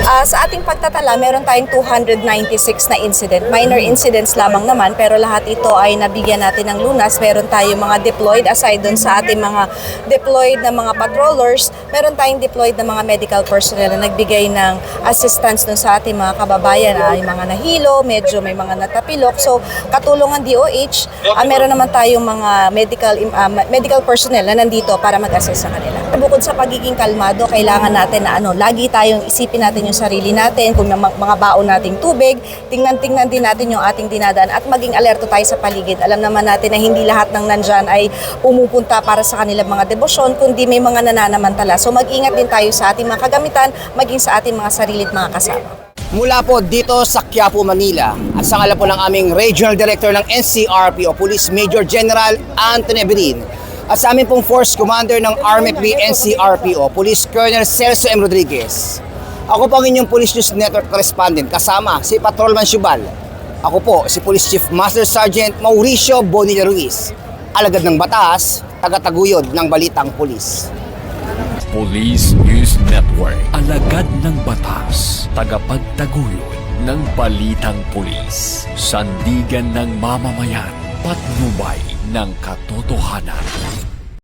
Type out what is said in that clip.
Sa ating pagtatala, meron tayong 296 na incident. Minor incidents lamang naman, pero lahat ito ay nabigyan natin ng lunas. Meron tayong mga deployed, aside dun sa ating mga deployed na mga patrollers, meron tayong deployed na mga medical personnel na nagbigay ng assistance dun sa ating mga kababayan. Yung mga nahilo, medyo may mga natapilok. So, katulong ang DOH, meron naman tayong mga medical personnel na nandito para mag-assist sa kanila. Bukod sa pagiging kalmado, kailangan natin na lagi tayong isipin natin yung sarili natin, kung mga baon nating tubig, tingnan din natin yung ating dinadaan at maging alerto tayo sa paligid. Alam naman natin na hindi lahat ng nandyan ay pumupunta para sa kanilang mga debosyon, kundi may mga nananamantala. So mag-ingat din tayo sa ating mga kagamitan, maging sa ating mga sarili at mga kasama. Mula po dito sa Quiapo, Manila, at sa ngalan po ng aming Regional Director ng NCRP o Police Major General Anthony Avelin, at sa aming pong Force Commander ng RMFB NCRP o Police Colonel Celso M. Rodriguez. Ako po ang inyong Police News Network correspondent, kasama si Patrolman Shubal. Ako po si Police Chief Master Sergeant Mauricio Bonilla Ruiz, alagad ng batas, tagataguyod ng balitang pulis. Police News Network, alagad ng batas, tagapagtaguyod ng balitang pulis, sandigan ng mamamayan, patnubay ng katotohanan.